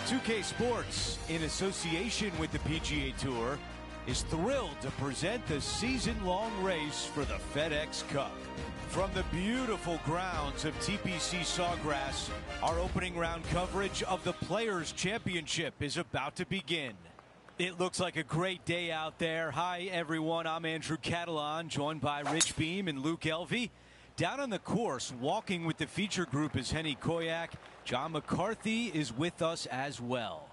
2K Sports, in association with the PGA Tour, is thrilled to present the season-long race for the FedEx Cup. From the beautiful grounds of TPC Sawgrass, our opening round coverage of the Players' Championship is about to begin. It looks like a great day out there. Hi, everyone. I'm Andrew Catalan, joined by Rich Beam and Luke Elvey. Down on the course, walking with the feature group is Henny Koyak. John McCarthy is with us as well.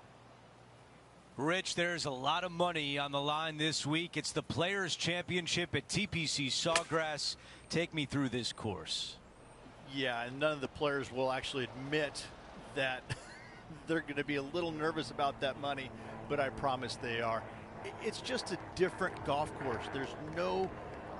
Rich, there's a lot of money on the line this week. It's the Players' Championship at TPC Sawgrass. Take me through this course. Yeah, and none of the players will actually admit that they're going to be a little nervous about that money, but I promise they are. It's just a different golf course. There's no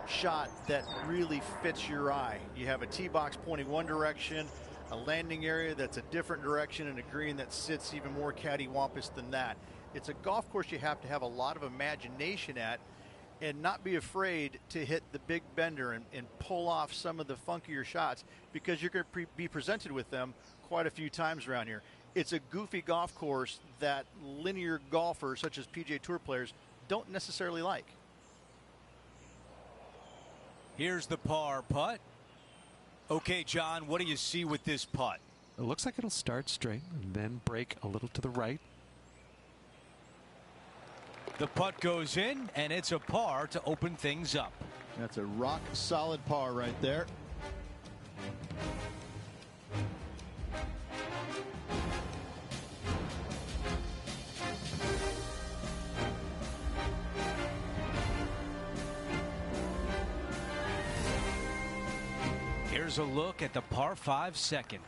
shot that really fits your eye. You have a tee box pointing one direction, a landing area that's a different direction, and a green that sits even more cattywampus than that. It's a golf course you have to have a lot of imagination at and not be afraid to hit the big bender and pull off some of the funkier shots, because you're going to be presented with them quite a few times around here. It's a goofy golf course that linear golfers such as PGA Tour players don't necessarily like. Here's the par putt. Okay, John, what do you see with this putt? It looks like it'll start straight and then break a little to the right. The putt goes in, and it's a par to open things up. That's a rock solid par right there. Here's a look at the par 5 second.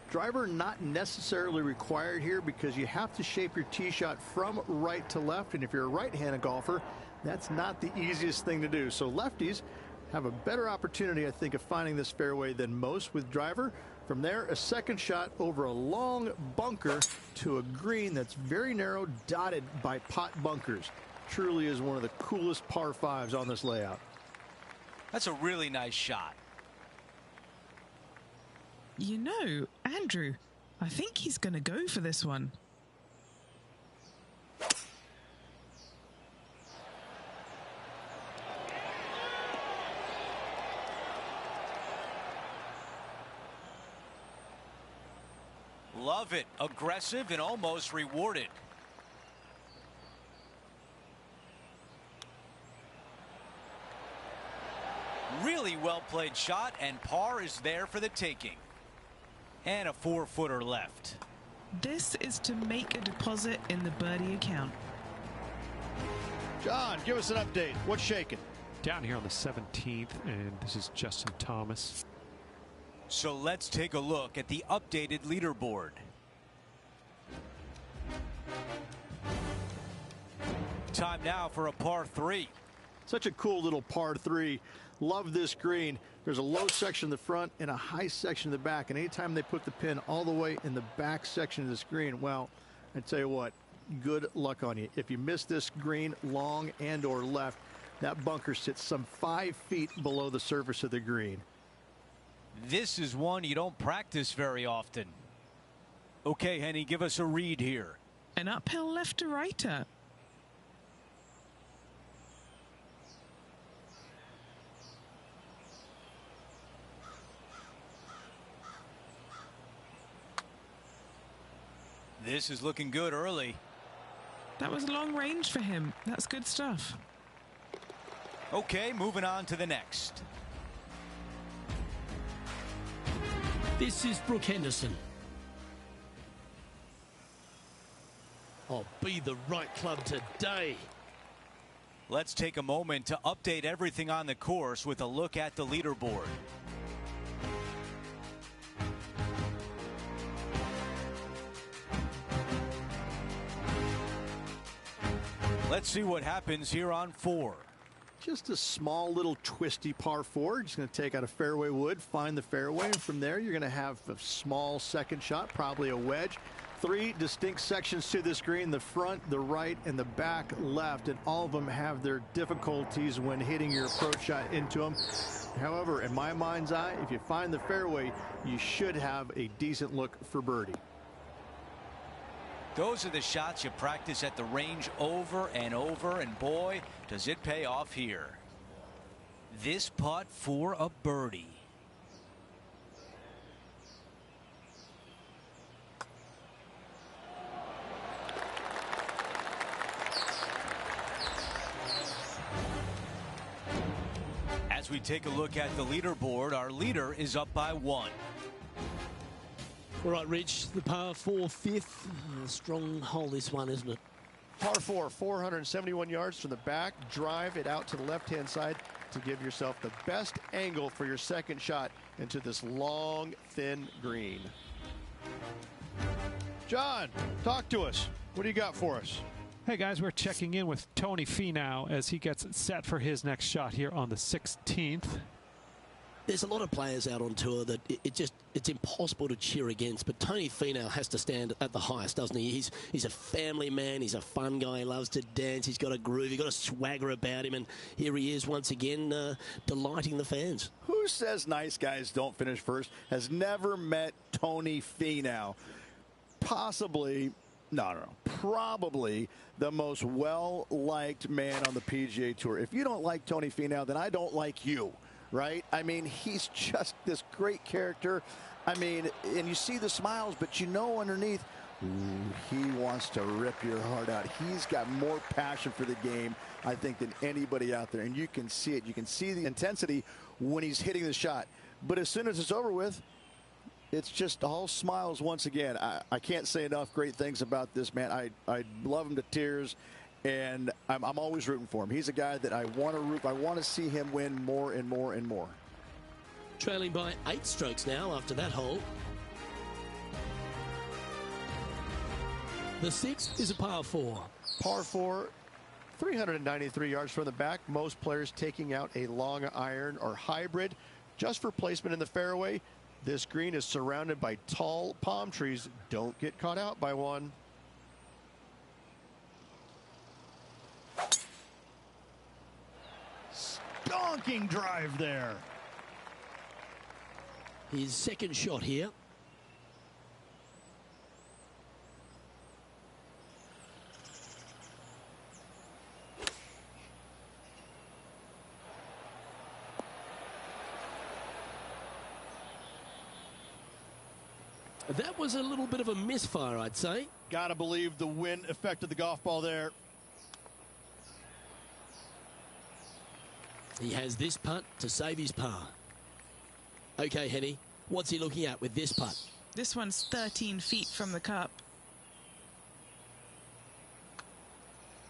Driver not necessarily required here, because you have to shape your tee shot from right to left, and if you're a right-handed golfer, that's not the easiest thing to do. So lefties have a better opportunity, I think, of finding this fairway than most with driver. From there, a second shot over a long bunker to a green that's very narrow, dotted by pot bunkers. Truly is one of the coolest par 5s on this layout. That's a really nice shot. You know, Andrew, I think he's going to go for this one. Love it. Aggressive and almost rewarded. Really well played shot, and par is there for the taking. And a 4-footer left. This is to make a deposit in the birdie account. John, give us an update. What's shaking? Down here on the 17th, and this is Justin Thomas. So let's take a look at the updated leaderboard. Time now for a par 3. Such a cool little par 3. Love this green. There's a low section in the front and a high section in the back, and anytime they put the pin all the way in the back section of this green, well, I tell you what, good luck on you. If you miss this green long and or left, that bunker sits some 5 feet below the surface of the green. This is one you don't practice very often. Okay, Henny, give us a read here. An uphill left to righter. This is looking good early. That was long range for him. That's good stuff. Okay, moving on to the next. This is Brooke Henderson. I'll be the right club today. Let's take a moment to update everything on the course with a look at the leaderboard. Let's see what happens here on 4. Just a small little twisty par 4. Just going to take out a fairway wood, find the fairway, and from there you're going to have a small second shot, probably a wedge. 3 distinct sections to this green: the front, the right, and the back left, and all of them have their difficulties when hitting your approach shot into them. However, in my mind's eye, if you find the fairway, you should have a decent look for birdie. Those are the shots you practice at the range over and over, and boy, does it pay off here. This putt for a birdie. As we take a look at the leaderboard, our leader is up by 1. All right, Rich, the par 4 fifth. Strong hole, this one, isn't it? Par 4, 471 yards from the back. Drive it out to the left-hand side to give yourself the best angle for your second shot into this long, thin green. John, talk to us. What do you got for us? Hey guys, we're checking in with Tony Finau as he gets set for his next shot here on the 16th. There's a lot of players out on tour that it's impossible to cheer against, but Tony Finau has to stand at the highest, doesn't he? He's a family man, he's a fun guy, he loves to dance, he's got a groove, he's got a swagger about him, and here he is once again delighting the fans. Who says nice guys don't finish first has never met Tony Finau. Possibly, probably the most well-liked man on the PGA Tour. If you don't like Tony Finau, then I don't like you. Right? I mean, he's just this great character. I mean, and you see the smiles, but you know underneath, he wants to rip your heart out. He's got more passion for the game, I think, than anybody out there. And you can see it. You can see the intensity when he's hitting the shot. But as soon as it's over with, it's just all smiles once again. I can't say enough great things about this man. I love him to tears. And I'm always rooting for him. He's a guy that I want to root. I want to see him win more and more and more. Trailing by 8 strokes now after that hole. The 6th is a par 4. Par 4, 393 yards from the back. Most players taking out a long iron or hybrid just for placement in the fairway. This green is surrounded by tall palm trees. Don't get caught out by one. Stonking drive there. His second shot here. That was a little bit of a misfire, I'd say. Gotta believe the wind affected the golf ball there. He has this putt to save his par. Okay, Henny, what's he looking at with this putt? This one's 13 feet from the cup.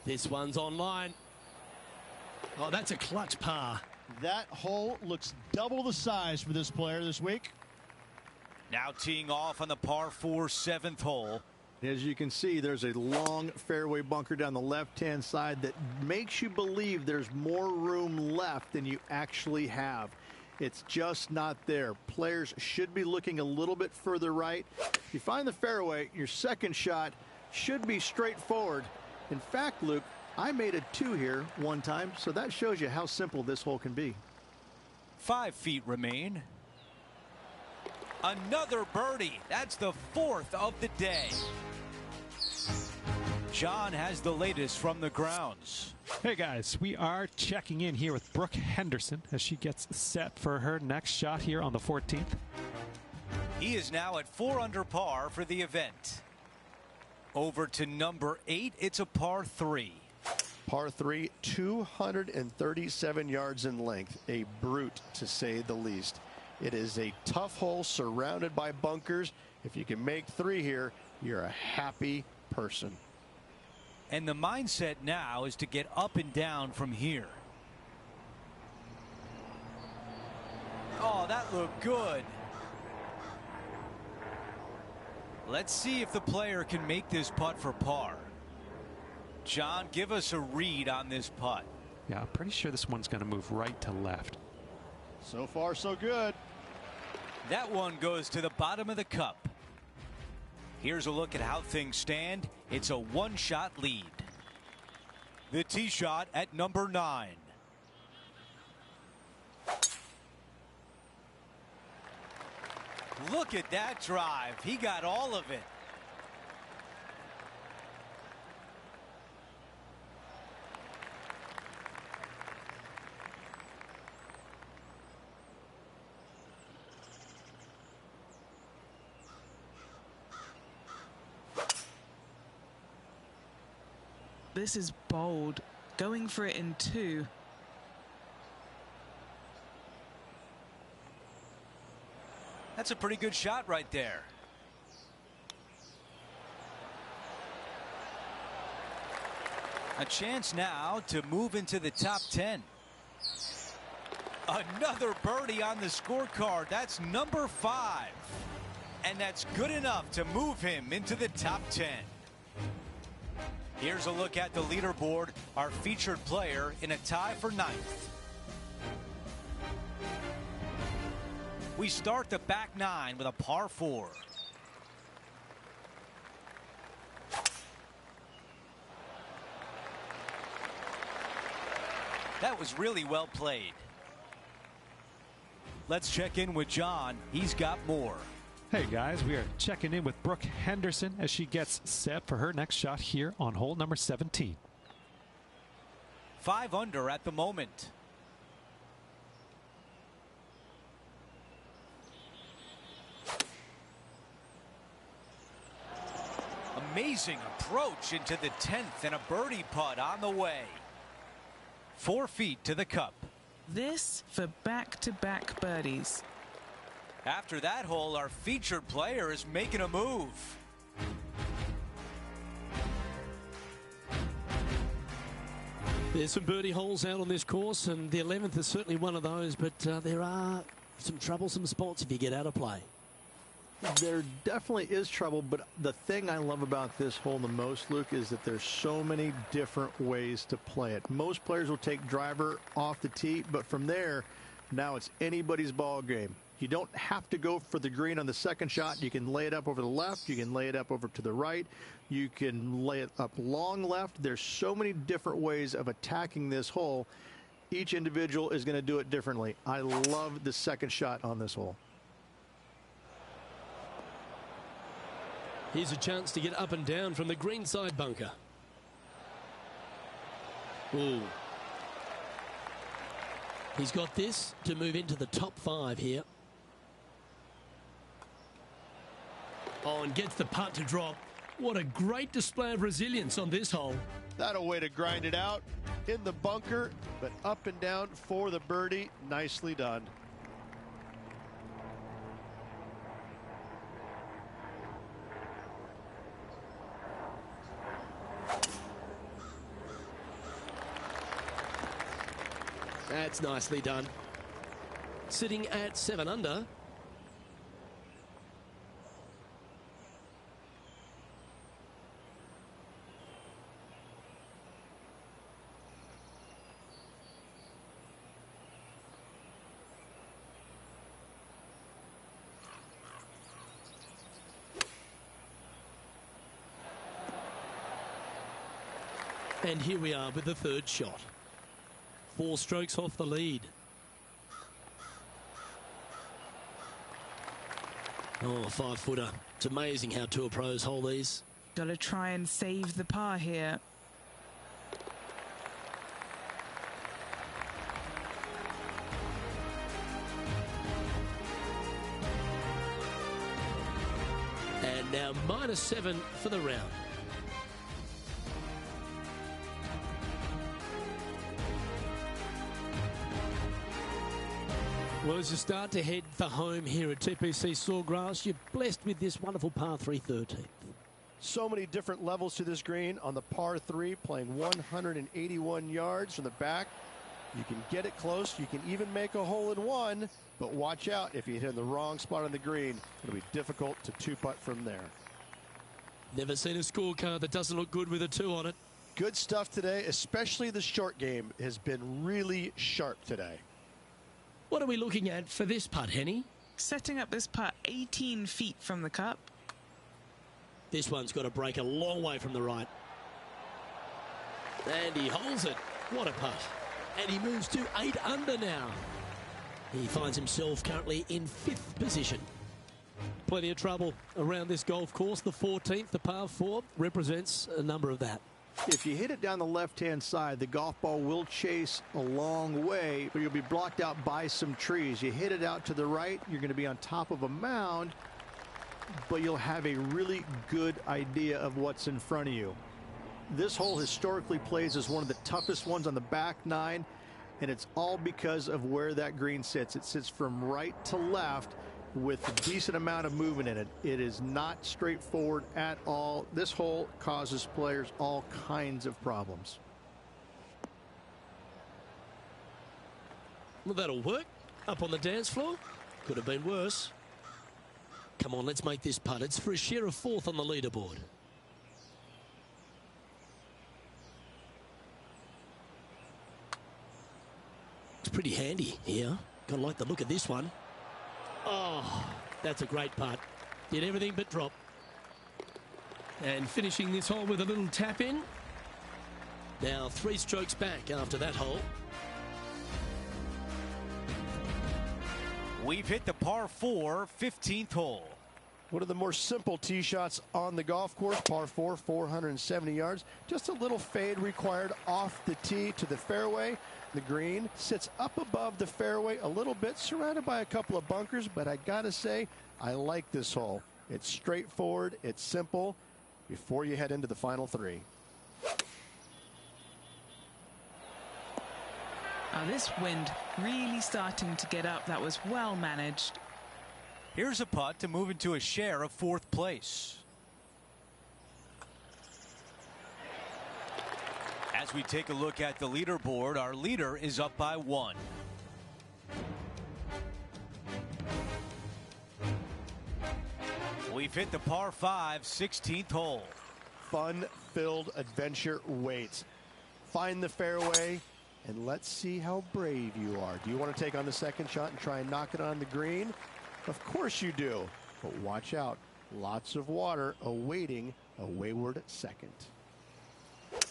This one's online. Oh, that's a clutch par. That hole looks double the size for this player this week. Now teeing off on the par 4 7th hole. As you can see, there's a long fairway bunker down the left-hand side that makes you believe there's more room left than you actually have. It's just not there. Players should be looking a little bit further right. If you find the fairway, your second shot should be straightforward. In fact, Luke, I made a 2 here one time, so that shows you how simple this hole can be. 5 feet remain. Another birdie. That's the 4th of the day. John has the latest from the grounds. Hey guys, we are checking in here with Brooke Henderson as she gets set for her next shot here on the 14th. He is now at 4 under par for the event. Over to number 8, it's a par 3. Par 3, 237 yards in length. A brute, to say the least. It is a tough hole surrounded by bunkers. If you can make 3 here, you're a happy person. And the mindset now is to get up and down from here. Oh, that looked good. Let's see if the player can make this putt for par. John, give us a read on this putt. Yeah, I'm pretty sure this one's going to move right to left. So far, so good. That one goes to the bottom of the cup. Here's a look at how things stand. It's a 1-shot lead. The tee shot at number 9. Look at that drive. He got all of it. This is bold. Going for it in 2. That's a pretty good shot right there. A chance now to move into the top 10. Another birdie on the scorecard. That's number 5. And that's good enough to move him into the top 10. Here's a look at the leaderboard. Our featured player in a tie for 9th. We start the back 9 with a par 4. That was really well played. Let's check in with John. He's got more. Hey guys, we are checking in with Brooke Henderson as she gets set for her next shot here on hole number 17. 5 under at the moment. Amazing approach into the 10th and a birdie putt on the way. 4 feet to the cup. This for back-to-back birdies. After that hole, our featured player is making a move. There's some birdie holes out on this course, and the 11th is certainly one of those, but there are some troublesome spots if you get out of play. There definitely is trouble, but the thing I love about this hole the most, Luke, is that there's so many different ways to play it. Most players will take driver off the tee, but from there, now it's anybody's ball game. You don't have to go for the green on the second shot. You can lay it up over the left. You can lay it up over to the right. You can lay it up long left. There's so many different ways of attacking this hole. Each individual is going to do it differently. I love the second shot on this hole. Here's a chance to get up and down from the green side bunker. Ooh. He's got this to move into the top 5 here. Oh, and gets the putt to drop. What a great display of resilience on this hole. That a way to grind it out in the bunker, but up and down for the birdie. Nicely done. That's nicely done. Sitting at 7 under. And here we are with the 3rd shot. 4 strokes off the lead. Oh, 5-footer. It's amazing how tour pros hold these. Got to try and save the par here. And now -7 for the round. Well, as you start to head for home here at TPC Sawgrass, you're blessed with this wonderful par 3 13th. So many different levels to this green on the par 3, playing 181 yards from the back. You can get it close. You can even make a hole-in-one, but watch out if you hit in the wrong spot on the green. It'll be difficult to 2-putt from there. Never seen a scorecard that doesn't look good with a 2 on it. Good stuff today, especially the short game has been really sharp today. What are we looking at for this putt, Henny? Setting up this putt 18 feet from the cup. This one's got to break a long way from the right. And he holds it. What a putt. And he moves to 8 under now. He finds himself currently in 5th position. Plenty of trouble around this golf course. The 14th, the par 4, represents a number of that. If you hit it down the left-hand side, the golf ball will chase a long way, but you'll be blocked out by some trees. You hit it out to the right, you're going to be on top of a mound, but you'll have a really good idea of what's in front of you. This hole historically plays as one of the toughest ones on the back nine, and it's all because of where that green sits. It sits from right to left with a decent amount of movement in it. It is not straightforward at all. This hole causes players all kinds of problems. Well, that'll work. Up on the dance floor. Could have been worse. Come on, let's make this putt. It's for a share of 4th on the leaderboard. It's pretty handy here. Gotta like the look of this one. Oh, that's a great putt. Did everything but drop. And finishing this hole with a little tap in. Now 3 strokes back after that hole. We've hit the par 4 15th hole. One of the more simple tee shots on the golf course. Par 4, 470 yards. Just a little fade required off the tee to the fairway. The green sits up above the fairway a little bit, surrounded by a couple of bunkers, but I gotta say, I like this hole. It's straightforward, it's simple, before you head into the final 3. This wind really starting to get up. That was well managed. Here's a putt to move into a share of 4th place. As we take a look at the leaderboard, our leader is up by 1. We've hit the par 5 16th hole. Fun-filled adventure waits. Find the fairway, and let's see how brave you are. Do you want to take on the second shot and try and knock it on the green? Of course you do, but watch out. Lots of water awaiting a wayward second.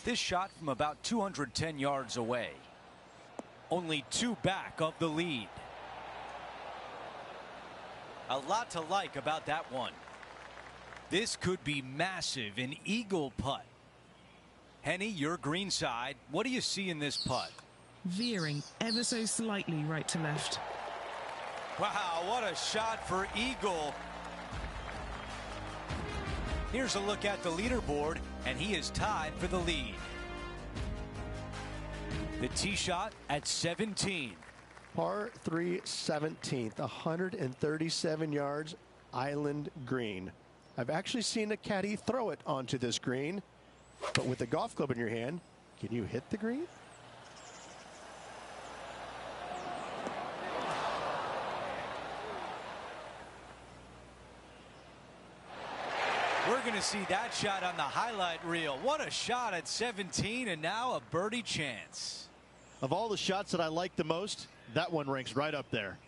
This shot from about 210 yards away. Only 2 back of the lead. A lot to like about that one. This could be massive, an eagle putt. Henny, your green side. What do you see in this putt? Veering ever so slightly right to left. Wow, what a shot for eagle. Here's a look at the leaderboard, and he is tied for the lead. The tee shot at 17. Par 3 17th, 137 yards, island green. I've actually seen a caddy throw it onto this green, but with the golf club in your hand, can you hit the green? We're going to see that shot on the highlight reel. What a shot at 17, and now a birdie chance. Of all the shots that I like the most, that one ranks right up there.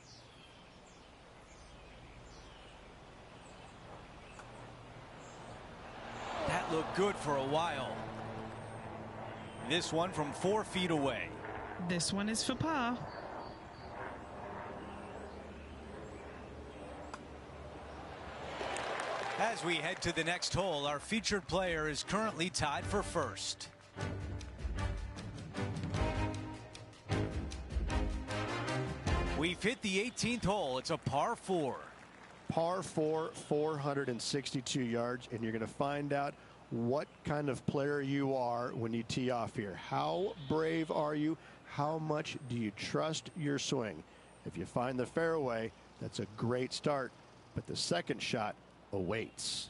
That looked good for a while. This one from 4 feet away. This one is for par. As we head to the next hole, our featured player is currently tied for first. We've hit the 18th hole. It's a par 4. Par 4, 462 yards, and you're going to find out what kind of player you are when you tee off here. How brave are you? How much do you trust your swing? If you find the fairway, that's a great start, but the second shot awaits.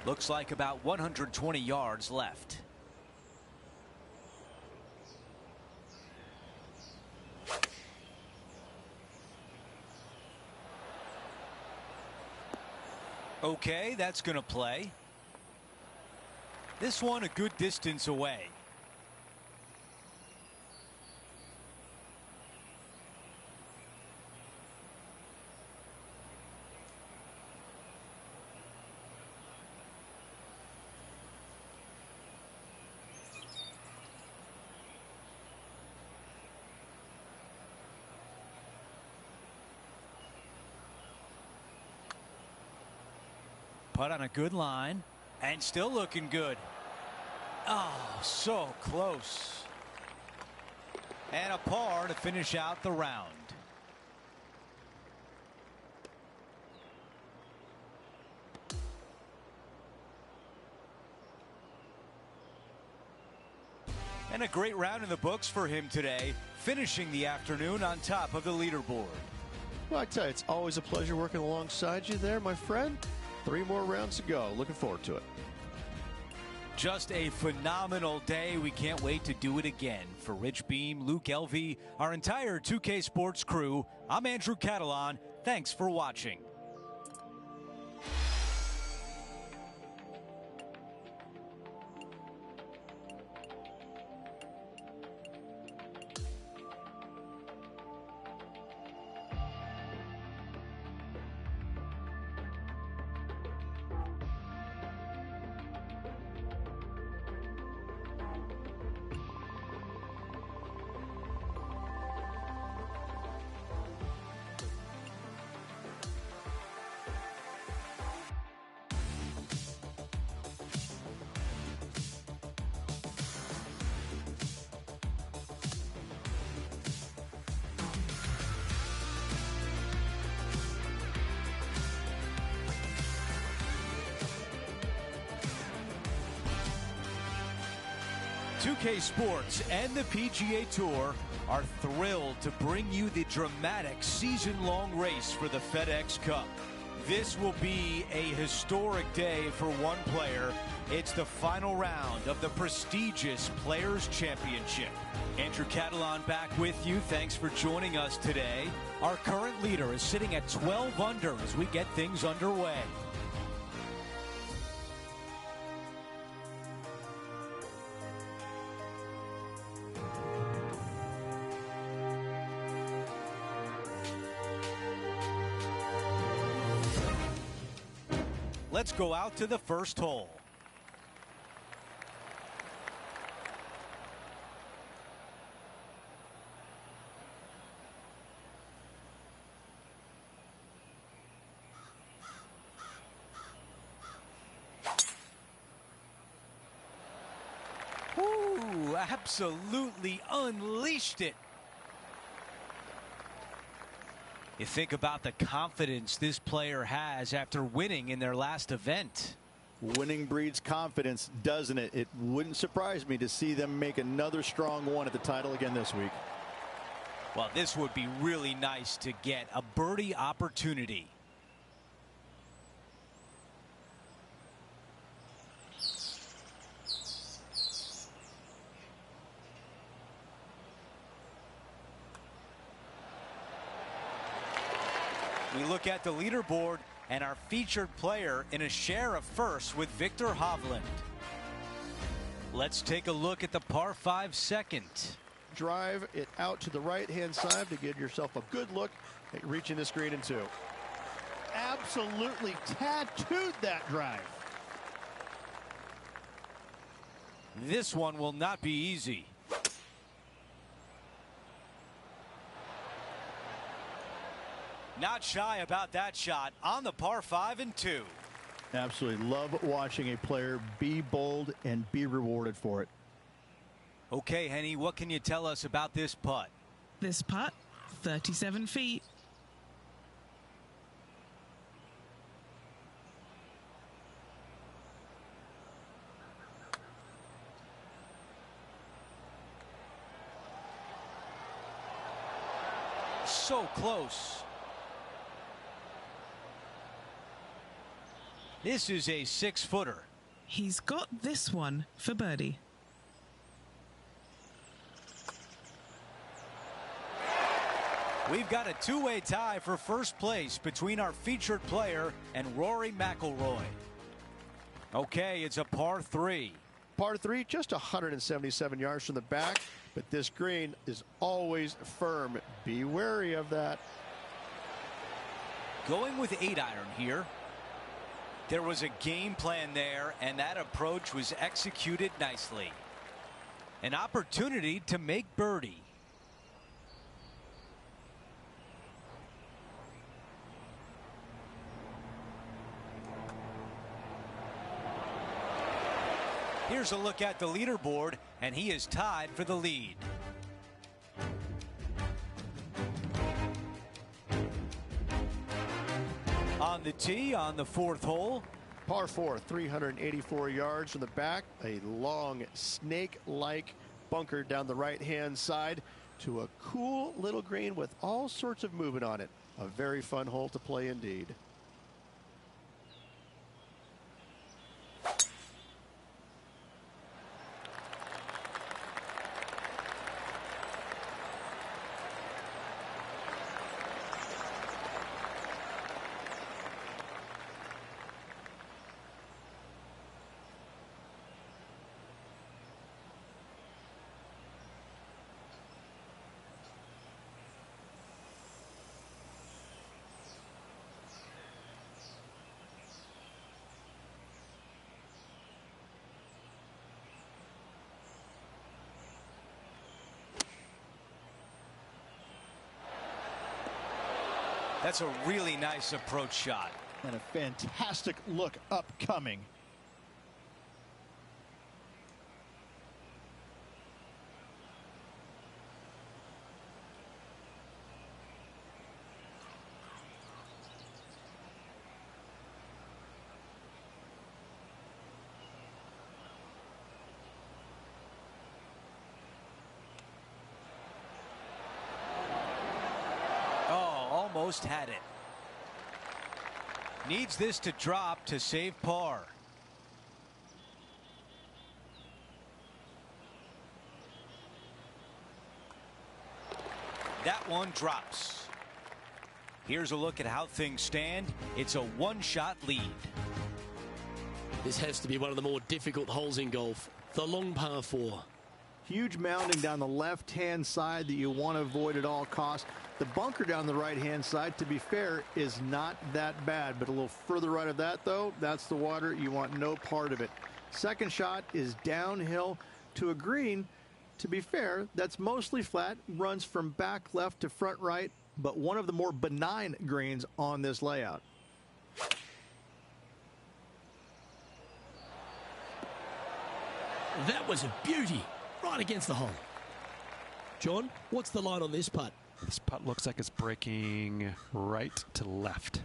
Looks like about 120 yards left. Okay, that's going to play. This one a good distance away. Putt on a good line and still looking good. Oh, so close. And a par to finish out the round. And a great round in the books for him today, finishing the afternoon on top of the leaderboard. Well, I tell you, it's always a pleasure working alongside you there, my friend. 3 more rounds to go. Looking forward to it. Just a phenomenal day. We can't wait to do it again. For Rich Beam, Luke Elvey, our entire 2K Sports crew, I'm Andrew Catalan. Thanks for watching. .2K Sports and the PGA Tour are thrilled to bring you the dramatic season-long race for the FedEx Cup. This will be a historic day for one player. It's the final round of the prestigious Players' Championship. Andrew Catalan back with you. Thanks for joining us today. Our current leader is sitting at 12 under as we get things underway. Let's go out to the first hole. Ooh, absolutely unleashed it. You think about the confidence this player has after winning in their last event. Winning breeds confidence, doesn't it? It wouldn't surprise me to see them make another strong one at the title again this week. Well, this would be really nice to get a birdie opportunity. We look at the leaderboard and our featured player in a share of first with Victor Hovland. Let's take a look at the par 5 second. Drive it out to the right-hand side to give yourself a good look at reaching this green in 2. Absolutely tattooed that drive. This one will not be easy. Not shy about that shot on the par 5 and 2. Absolutely love watching a player be bold and be rewarded for it. Okay, Henny, what can you tell us about this putt? This putt, 37 feet. So close. This is a 6-footer. He's got this one for birdie. We've got a two-way tie for first place between our featured player and Rory McIlroy. Okay, it's a par 3. Par 3, just 177 yards from the back, but this green is always firm. Be wary of that. Going with 8-iron here. There was a game plan there, and that approach was executed nicely. An opportunity to make birdie. Here's a look at the leaderboard, and he is tied for the lead. On the tee on the 4th hole. Par 4, 384 yards from the back. A long snake-like bunker down the right-hand side to a cool little green with all sorts of movement on it. A very fun hole to play indeed. That's a really nice approach shot. And a fantastic look upcoming. Almost had it. Needs this to drop to save par. That one drops. Here's a look at how things stand. It's a one-shot lead. This has to be one of the more difficult holes in golf. The long par 4. Huge mounding down the left-hand side that you want to avoid at all costs. The bunker down the right-hand side, to be fair, is not that bad. But a little further right of that, though, that's the water. You want no part of it. Second shot is downhill to a green. To be fair, that's mostly flat, runs from back left to front right, but one of the more benign greens on this layout. That was a beauty. Right against the hole. John, what's the line on this putt? This putt looks like it's breaking right to left.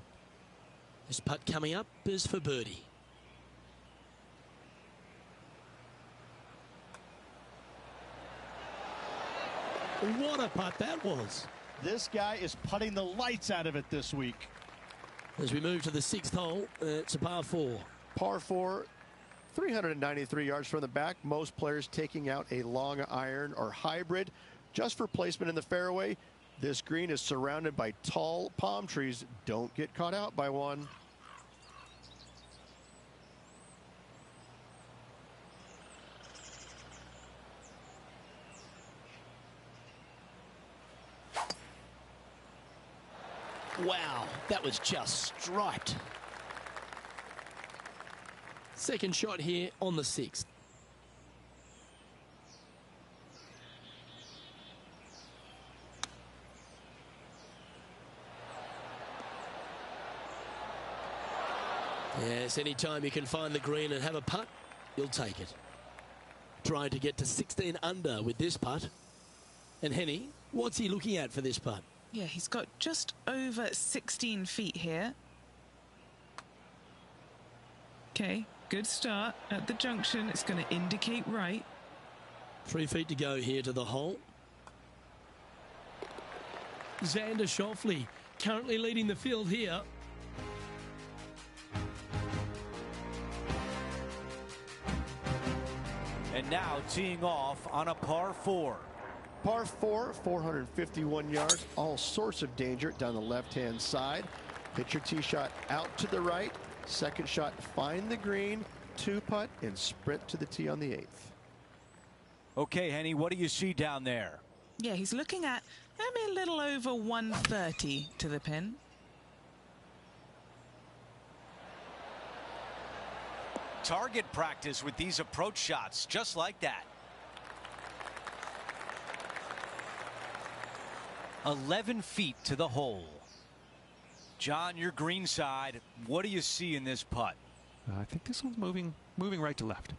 This putt coming up is for birdie. What a putt that was. This guy is putting the lights out of it this week. As we move to the 6th hole, it's a par 4. Par 4, 393 yards from the back. Most players taking out a long iron or hybrid just for placement in the fairway. This green is surrounded by tall palm trees. Don't get caught out by one. Wow, that was just striped. Second shot here on the 6th. Yes, anytime you can find the green and have a putt, you'll take it. Trying to get to 16 under with this putt. And Henny, what's he looking at for this putt? Yeah, he's got just over 16 feet here. Okay, good start at the junction. It's going to indicate right. 3 feet to go here to the hole. Xander Schauffele currently leading the field here. And now teeing off on a par 4. Par 4, 451 yards. All sorts of danger down the left-hand side. Hit your tee shot out to the right. Second shot, find the green. 2-putt and sprint to the tee on the 8th. Okay, Henny, what do you see down there? Yeah, he's looking at maybe a little over 130 to the pin. Target practice with these approach shots, just like that. 11 feet to the hole. John, your green side, what do you see in this putt? I think this one's moving right to left.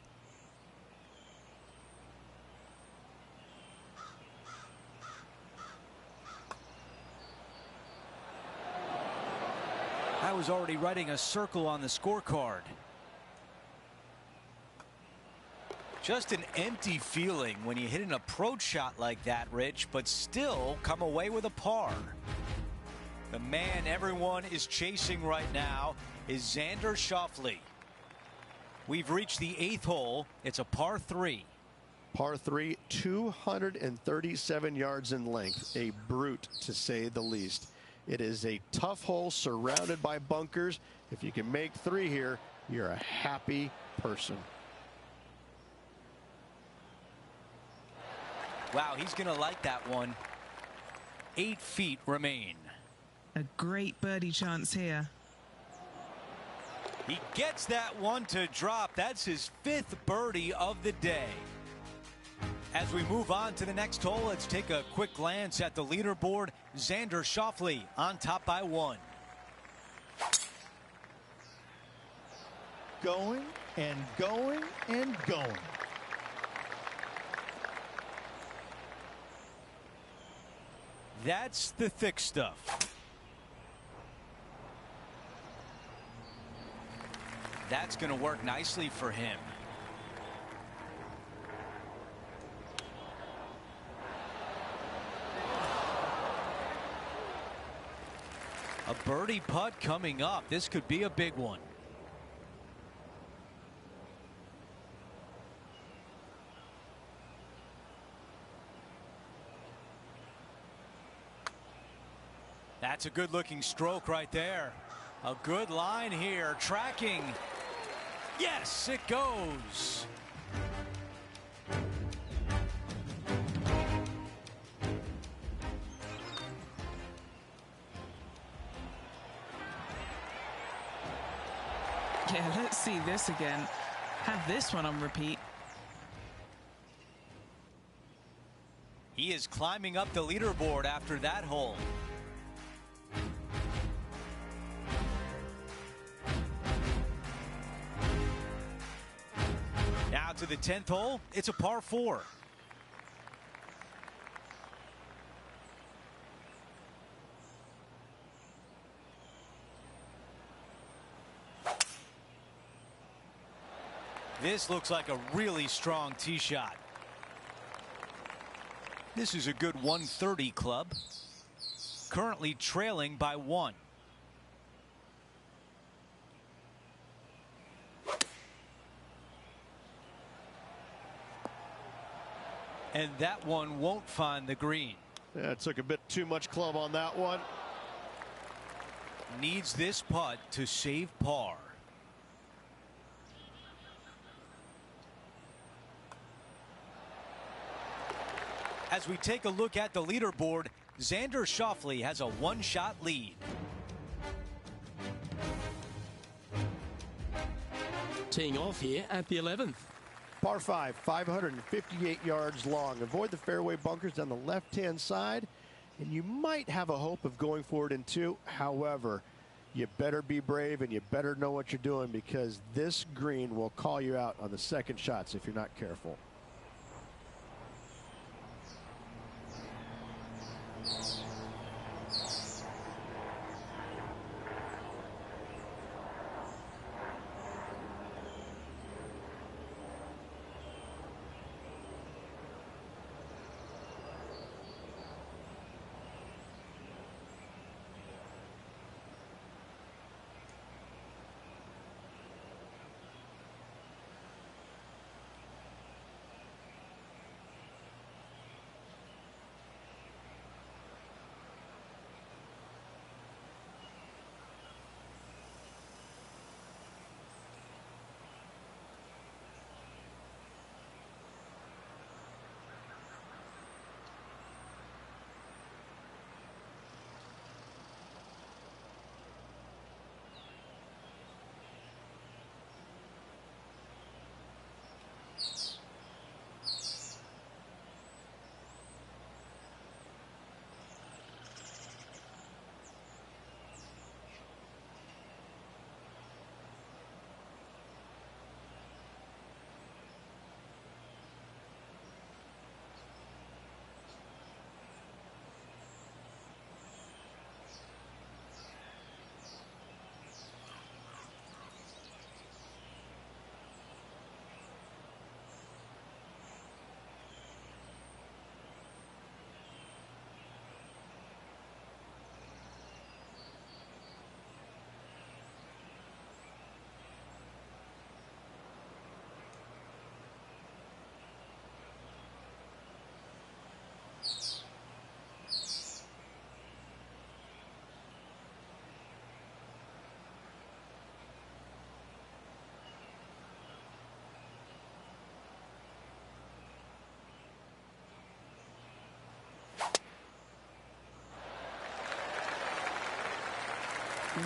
is already writing a circle on the scorecard. Just an empty feeling when you hit an approach shot like that, Rich, but still come away with a par. The man everyone is chasing right now is Xander Schauffele. We've reached the 8th hole. It's a par 3. Par 3, 237 yards in length. A brute, to say the least. It is a tough hole surrounded by bunkers. If you can make 3 here, you're a happy person. Wow, he's going to like that one. 8 feet remain. A great birdie chance here. He gets that one to drop. That's his 5th birdie of the day. As we move on to the next hole, let's take a quick glance at the leaderboard. Xander Schauffele on top by 1. Going and going and going. That's the thick stuff. That's going to work nicely for him. A birdie putt coming up. This could be a big one. That's a good looking stroke right there. A good line here. Tracking. Yes, it goes. Yeah, let's see this again. Have this one on repeat. He is climbing up the leaderboard after that hole. Now to the 10th hole. It's a par 4. This looks like a really strong tee shot. This is a good 130 club. Currently trailing by 1. And that one won't find the green. Yeah, it took a bit too much club on that one. Needs this putt to save par. As we take a look at the leaderboard, Xander Schauffele has a 1-shot lead. Teeing off here at the 11th. Par 5, 558 yards long. Avoid the fairway bunkers down the left-hand side, and you might have a hope of going forward in 2. However, you better be brave and you better know what you're doing, because this green will call you out on the second shots if you're not careful.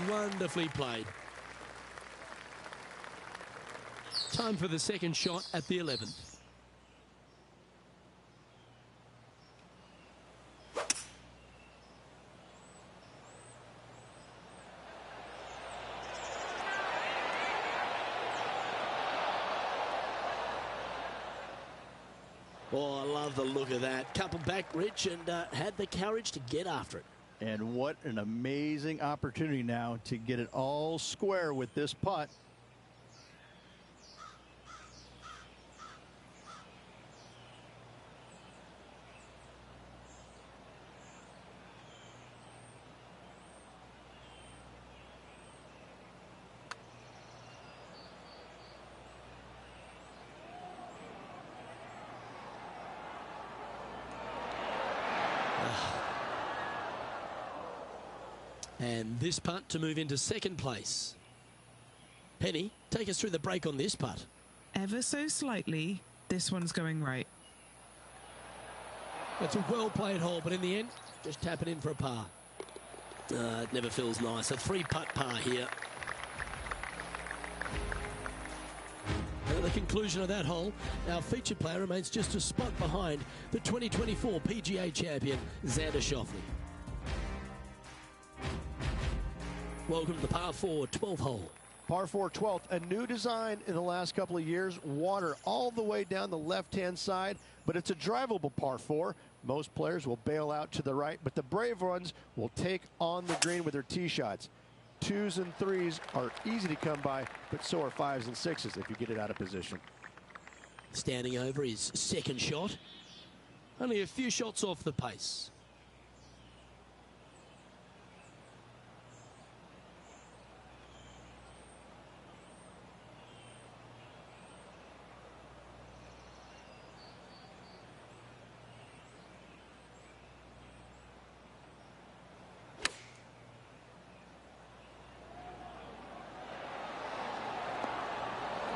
Wonderfully played. Time for the second shot at the 11th. Oh, I love the look of that. Couple back, Rich, and had the courage to get after it. And what an amazing opportunity now to get it all square with this putt. And this putt to move into second place. Penny, take us through the break on this putt. Ever so slightly, this one's going right. That's a well-played hole, but in the end, just tap it in for a par. It never feels nice. A three-putt par here. At the conclusion of that hole, our featured player remains just a spot behind the 2024 PGA champion, Xander Schauffele. Welcome to the par 4 12th hole. Par 4 12th, a new design in the last couple of years. Water all the way down the left-hand side, but it's a drivable par 4. Most players will bail out to the right, but the brave ones will take on the green with their tee shots. 2s and 3s are easy to come by, but so are 5s and 6s if you get it out of position. Standing over his second shot. Only a few shots off the pace.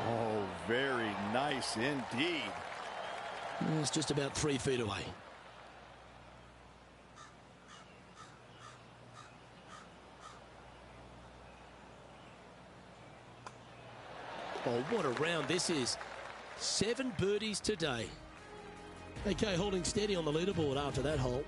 Oh, very nice indeed. It's just about 3 feet away. Oh, what a round this is. 7 birdies today. Okay, holding steady on the leaderboard after that hole.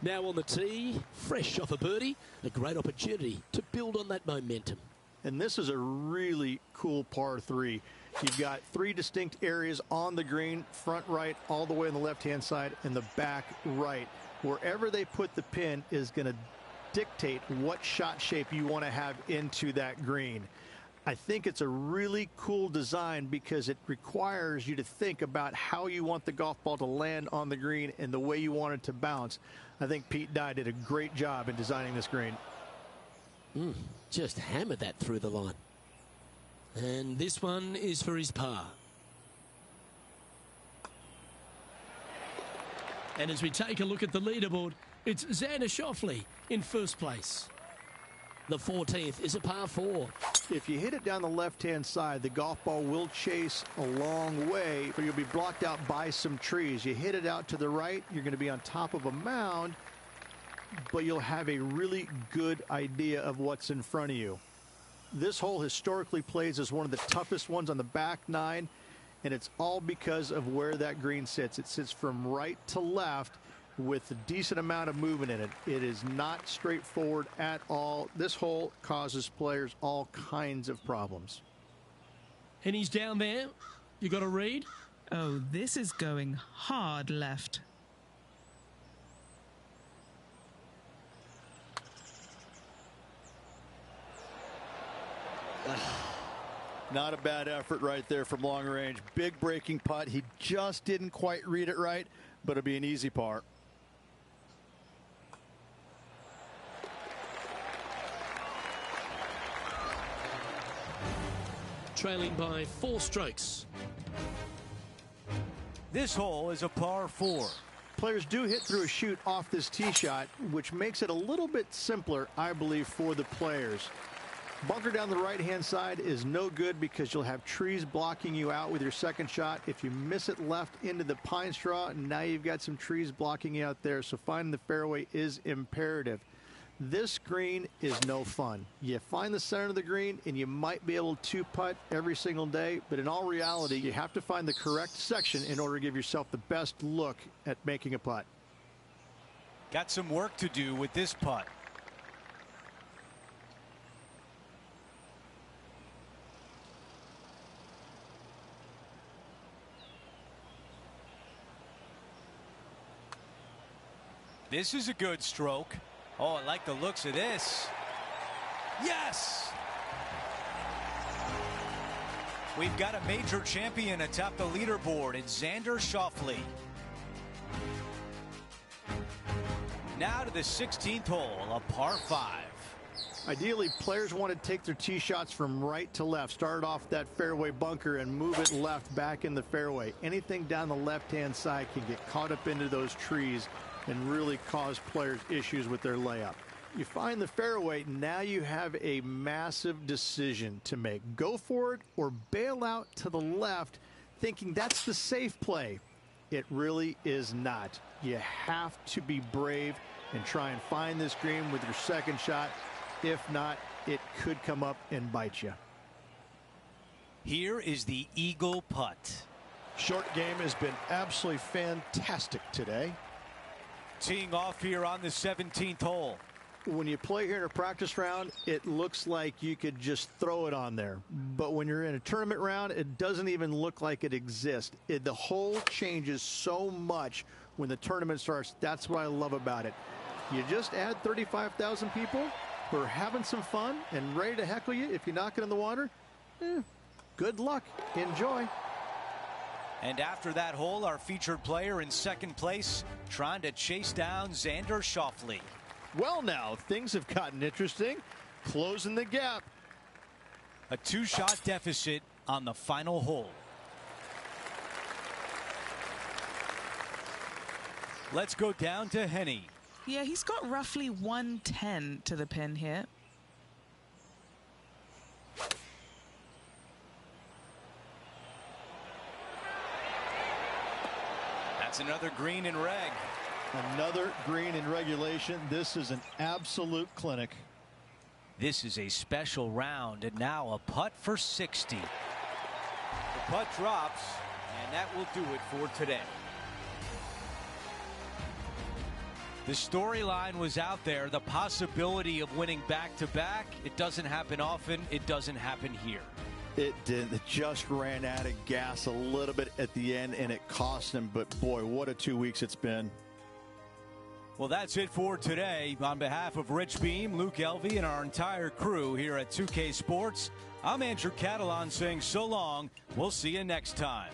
Now on the tee, fresh off a birdie, a great opportunity to build on that momentum. And this is a really cool par 3. You've got 3 distinct areas on the green, front right, all the way on the left-hand side, and the back right. Wherever they put the pin is going to dictate what shot shape you want to have into that green. I think it's a really cool design because it requires you to think about how you want the golf ball to land on the green and the way you want it to bounce. I think Pete Dye did a great job in designing this green. Just hammered that through the line. And this one is for his par. And as we take a look at the leaderboard, it's Xander Schauffele in first place. The 14th is a par 4. If you hit it down the left-hand side, the golf ball will chase a long way, but you'll be blocked out by some trees. You hit it out to the right, you're going to be on top of a mound, but you'll have a really good idea of what's in front of you. This hole historically plays as one of the toughest ones on the back 9, and it's all because of where that green sits. It sits from right to left with a decent amount of movement in it. It is not straightforward at all. This hole causes players all kinds of problems. And he's down there. You got a read? Oh, this is going hard left. Not a bad effort right there from long range. Big breaking putt. He just didn't quite read it right, but it'll be an easy par. Trailing by 4 strokes. This hole is a par 4. Players do hit through a chute off this tee shot, which makes it a little bit simpler, I believe, for the players. Bunker down the right-hand side is no good because you'll have trees blocking you out with your second shot. If you miss it left into the pine straw, now you've got some trees blocking you out there, so finding the fairway is imperative. This green is no fun. You find the center of the green and you might be able to putt every single day, but in all reality, you have to find the correct section in order to give yourself the best look at making a putt. Got some work to do with this putt. This is a good stroke. Oh, I like the looks of this. Yes! We've got a major champion atop the leaderboard. It's Xander Schauffele. Now to the 16th hole, a par 5. Ideally, players want to take their tee shots from right to left. Start off that fairway bunker and move it left back in the fairway. Anything down the left-hand side can get caught up into those trees and really cause players issues with their layup. You find the fairway, now you have a massive decision to make. Go for it or bail out to the left, thinking that's the safe play. It really is not. You have to be brave and try and find this green with your second shot. If not, it could come up and bite you. Here is the eagle putt. Short game has been absolutely fantastic today. Teeing off here on the 17th hole. When you play here in a practice round, it looks like you could just throw it on there. But when you're in a tournament round, it doesn't even look like it exists. The hole changes so much when the tournament starts. That's what I love about it. You just add 35,000 people who are having some fun and ready to heckle you if you knock it in the water. Good luck. Enjoy. And after that hole, our featured player in second place trying to chase down Xander Schauffele. Well, now things have gotten interesting. Closing the gap. A 2-shot deficit on the final hole. Let's go down to Henny. Yeah, he's got roughly 110 to the pin here. That's another green in reg. Another green in regulation. This is an absolute clinic. This is a special round, and now a putt for 60. The putt drops, and that will do it for today. The storyline was out there, the possibility of winning back-to-back. It doesn't happen often. It doesn't happen here. It did. It just ran out of gas a little bit at the end, and it cost him. But, boy, what a 2 weeks it's been. Well, that's it for today. On behalf of Rich Beam, Luke Elvey, and our entire crew here at 2K Sports, I'm Andrew Catalan saying so long. We'll see you next time.